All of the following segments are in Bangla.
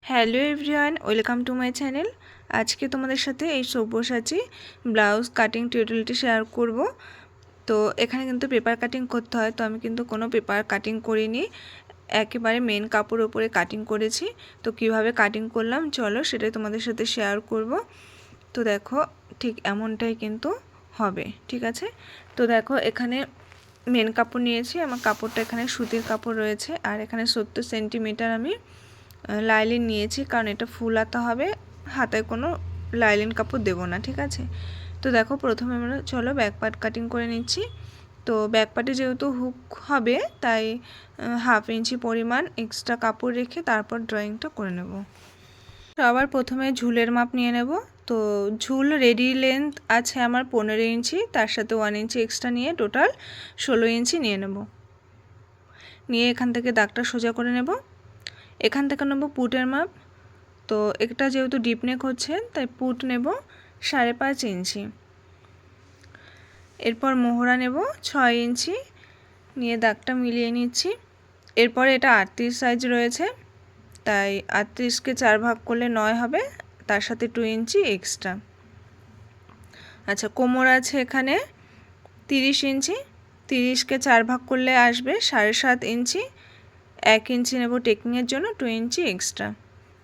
Hello everyone, welcome to my channel. আজকে তোমাদের সাথে এই সব্যসাচী ব্লাউজ কাটিং টিউটোরিয়ালটি শেয়ার করব। তো এখানে কিন্তু পেপার কাটিং করতে হয়, তো আমি কিন্তু কোনো পেপার কাটিং করিনি, একেবারে মেন কাপড়ের উপরে কাটিং করেছি। তো কিভাবে কাটিং করলাম চলো সেটাই তোমাদের সাথে শেয়ার করব। তো দেখো ঠিক এমনটাই কিন্তু হবে, ঠিক আছে। তো দেখো এখানে মেন কাপড় নিয়েছি, আমার কাপড়টা এখানে সুতির কাপড় রয়েছে, আর এখানে 70 সেন্টিমিটার আমি লাইলিন নিয়েছি, কারণ এটা ফুলাতে হবে, হাতে কোনো লাইলিন কাপড় দেবো না, ঠিক আছে। তো দেখো প্রথমে আমরা চলো ব্যাক পার্ট কাটিং করে নিচ্ছি। তো ব্যাক পার্টে যেহেতু হুক হবে তাই 1/2 ইঞ্চি পরিমাণ এক্সট্রা কাপড় রেখে তারপর ড্রয়িংটা করে নেব। সবার প্রথমে ঝুলের মাপ নিয়ে নেব। তো ঝুল রেডি লেন্থ আছে আমার 15 ইঞ্চি, তার সাথে 1 ইঞ্চি এক্সট্রা নিয়ে টোটাল 16 ইঞ্চি নিয়ে নেব। নিয়ে এখান থেকে দাগটা সোজা করে নেব। এখান থেকে নেব পুটের মাপ। তো এটা যেহেতু ডিপ নেক হচ্ছে তাই পুট নেব 5.5 ইঞ্চি। এরপর মোহরা নেব 6 ইঞ্চি, নিয়ে দাগটা মিলিয়ে নিচ্ছি। এরপরে এটা 38 সাইজ রয়েছে, তাই 38কে 4 ভাগ করলে 9 হবে, তার সাথে 2 ইঞ্চি এক্সট্রা। আচ্ছা, কোমর আছে এখানে 30 ইঞ্চি, 30কে 4 ভাগ করলে আসবে 7.5 ইঞ্চি। 1 ইঞ্চি নেব টেকিংয়ের জন্য, 2 ইঞ্চি এক্সট্রা।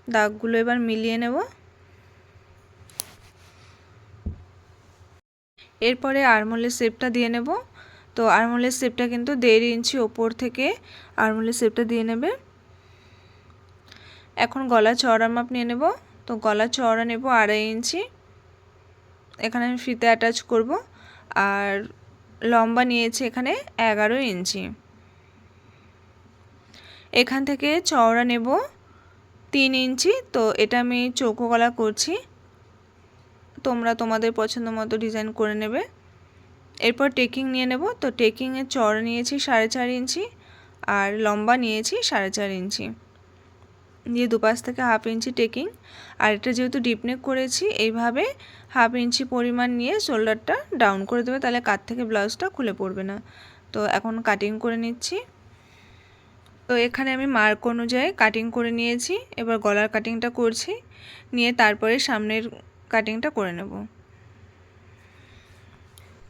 দাগগুলো এবার মিলিয়ে নেব। এরপরে আরমোলের শেপটা দিয়ে নেব। তো আরমোলের শেপটা কিন্তু 1.5 ইঞ্চি ওপর থেকে আরমোলের শেপটা দিয়ে নেবে। এখন গলা চওড়ার মাপ নিয়ে নেব। তো গলা চওড়া নেব 2.5 ইঞ্চি, এখানে আমি ফিতে অ্যাটাচ করব। আর লম্বা নিয়েছি এখানে 11 ইঞ্চি। এখান থেকে চওড়া নেব 3 ইঞ্চি। তো এটা আমি চৌকো গলা করছি, তোমরা তোমাদের পছন্দ মতো ডিজাইন করে নেবে। এরপর টেকিং নিয়ে নেব। তো টেকিংয়ের চওড়া নিয়েছি 4.5 ইঞ্চি, আর লম্বা নিয়েছি 4.5 ইঞ্চি, দিয়ে দুপাশ থেকে 1/2 ইঞ্চি টেকিং। আর এটা যেহেতু ডিপ নেক করেছি এইভাবে 1/2 ইঞ্চি পরিমাণ নিয়ে শোল্ডারটা ডাউন করে দেবে, তাহলে কাট থেকে ব্লাউজটা খুলে পড়বে না। তো এখন কাটিং করে নিচ্ছি। তো এখানে আমি মার্ক অনুযায়ী কাটিং করে নিয়েছি, এবার গলার কাটিংটা করছি, নিয়ে তারপরে সামনের কাটিংটা করে নেব।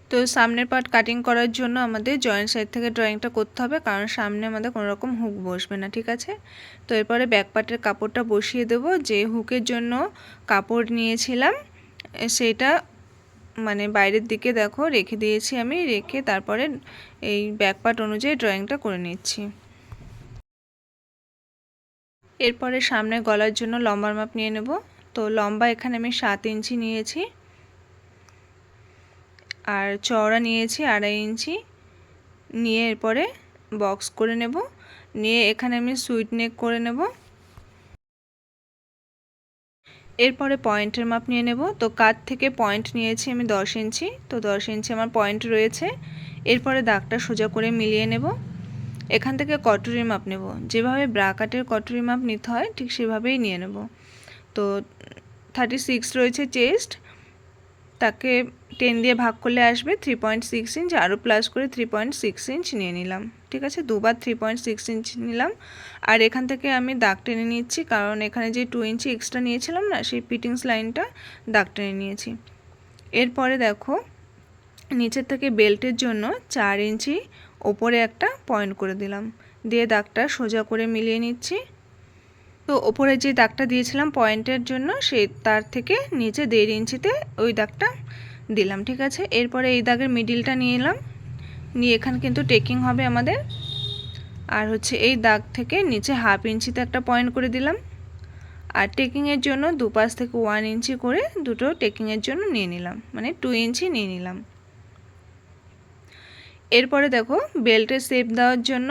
তো সামনের পার্ট কাটিং করার জন্য আমাদের জয়েন্ট সাইড থেকে ড্রয়িংটা করতে হবে, কারণ সামনে আমাদের কোনো রকম হুক বসবে না, ঠিক আছে। তো এরপরে ব্যাক পার্টের কাপড়টা বসিয়ে দেব। যে হুকের জন্য কাপড় নিয়েছিলাম সেটা মানে বাইরের দিকে দেখো রেখে দিয়েছি আমি, রেখে তারপরে এই ব্যাক পার্ট অনুযায়ী ড্রয়িংটা করে নিচ্ছি। এরপরে সামনে গলার জন্য লম্বার মাপ নিয়ে নেব। তো লম্বা এখানে আমি 7 ইঞ্চি নিয়েছি, আর চওড়া নিয়েছি 2.5 ইঞ্চি, নিয়ে এরপরে বক্স করে নেব। নিয়ে এখানে আমি সুইট নেক করে নেব। এরপরে পয়েন্টের মাপ নিয়ে নেব। তো কাট থেকে পয়েন্ট নিয়েছি আমি 10 ইঞ্চি। তো 10 ইঞ্চি আমার পয়েন্ট রয়েছে। এরপরে দাগটা সোজা করে মিলিয়ে নেব। এখান থেকে কটুরির মাপ নেব, যেভাবে ব্রা কাটের কটুরির মাপ নিতে হয় ঠিক সেভাবেই নিয়ে নেব। তো 36 রয়েছে চেস্ট, তাকে 10 দিয়ে ভাগ করলে আসবে 3.6 ইঞ্চ, আরও প্লাস করে 3.6 ইঞ্চ নিয়ে নিলাম, ঠিক আছে। দুবার 3.6 ইঞ্চ নিলাম। আর এখান থেকে আমি দাগ টেনে নিচ্ছি, কারণ এখানে যে 2 ইঞ্চি এক্সট্রা নিয়েছিলাম না, সেই ফিটিংস লাইনটা দাগ টেনে নিয়েছি। এরপরে দেখো নিচের থেকে বেল্টের জন্য 4 ইঞ্চি ওপরে একটা পয়েন্ট করে দিলাম, দিয়ে দাগটা সোজা করে মিলিয়ে নিচ্ছি। তো ওপরে যে দাগটা দিয়েছিলাম পয়েন্টের জন্য সেই তার থেকে নিচে 1.5 ইঞ্চিতে ওই দাগটা দিলাম, ঠিক আছে। এরপরে এই দাগের মিডিলটা নিয়ে এলাম, নিয়ে এখানে কিন্তু টেকিং হবে আমাদের। আর হচ্ছে এই দাগ থেকে নিচে 1/2 ইঞ্চিতে একটা পয়েন্ট করে দিলাম। আর টেকিংয়ের জন্য দুপাশ থেকে 1 ইঞ্চি করে দুটো টেকিংয়ের জন্য নিয়ে নিলাম, মানে 2 ইঞ্চি নিয়ে নিলাম। এরপরে দেখো বেল্টের শেপ দেওয়ার জন্য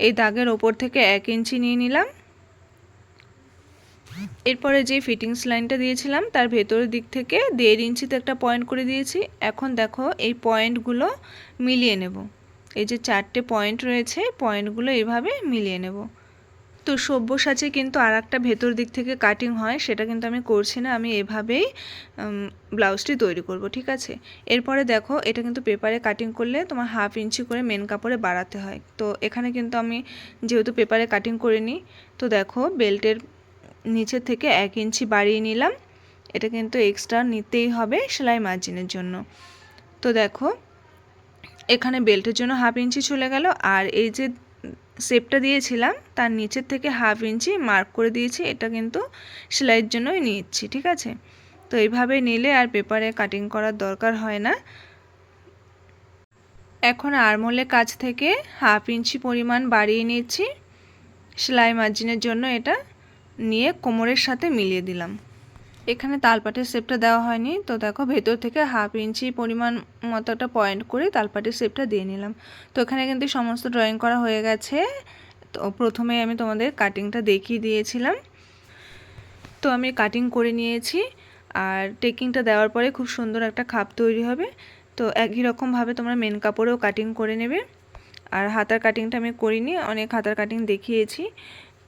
এই দাগের ওপর থেকে 1 ইঞ্চি নিয়ে নিলাম। এরপরে যে ফিটিংস লাইনটা দিয়েছিলাম তার ভেতরের দিক থেকে 1.5 ইঞ্চিতে একটা পয়েন্ট করে দিয়েছি। এখন দেখো এই পয়েন্টগুলো মিলিয়ে নেব। এই যে 4টে পয়েন্ট রয়েছে, পয়েন্টগুলো এভাবে মিলিয়ে নেব। তো সব্যসাচী কিন্তু আর একটা ভেতর দিক থেকে কাটিং হয়, সেটা কিন্তু আমি করছি না, আমি এভাবেই ব্লাউজটি তৈরি করব, ঠিক আছে। এরপরে দেখো এটা কিন্তু পেপারে কাটিং করলে তোমার 1/2 ইঞ্চি করে মেন কাপড়ে বাড়াতে হয়। তো এখানে কিন্তু আমি যেহেতু পেপারে কাটিং করিনি, তো দেখো বেল্টের নিচের থেকে 1 ইঞ্চি বাড়িয়ে নিলাম। এটা কিন্তু এক্সট্রা নিতেই হবে সেলাই মার্জিনের জন্য। তো দেখো এখানে বেল্টের জন্য 1/2 ইঞ্চি চলে গেল, আর এই যে শেপটা দিয়েছিলাম তার নিচের থেকে 1/2 ইঞ্চি মার্ক করে দিয়েছি, এটা কিন্তু সেলাইয়ের জন্যই নিচ্ছি, ঠিক আছে। তো এইভাবে নিলে আর পেপারে কাটিং করার দরকার হয় না। এখন আরমোলের কাছ থেকে 1/2 ইঞ্চি পরিমাণ বাড়িয়ে নিচ্ছি সেলাই মার্জিনের জন্য, এটা নিয়ে কোমরের সাথে মিলিয়ে দিলাম। এখানে তালপাটের শেপটা দেওয়া হয়নি, তো দেখো ভেতর থেকে 1/2 ইঞ্চি পরিমাণ মতো একটা পয়েন্ট করে তালপাটের শেপটা দিয়ে নিলাম। তো এখানে কিন্তু সমস্ত ড্রয়িং করা হয়ে গেছে। তো প্রথমে আমি তোমাদের কাটিংটা দেখিয়ে দিয়েছিলাম, তো আমি কাটিং করে নিয়েছি। আর টেকিংটা দেওয়ার পরে খুব সুন্দর একটা খাপ তৈরি হবে। তো একই রকমভাবে তোমরা মেন কাপড়েও কাটিং করে নেবে। আর হাতার কাটিংটা আমি করিনি, অনেক হাতার কাটিং দেখিয়েছি।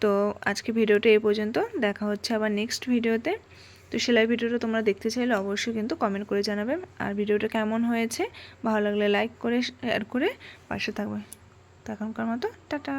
তো আজকে ভিডিওটা এই পর্যন্ত, দেখা হচ্ছে আবার নেক্সট ভিডিওতে। তো সেলাই ভিডিওটা তোমরা দেখতে চাইলে অবশ্যই কিন্তু কমেন্ট করে জানাবে। আর ভিডিওটা কেমন হয়েছে ভালো লাগলে লাইক করে শেয়ার করে পাশে থাকবে। তো এখনকার মতো টাটা।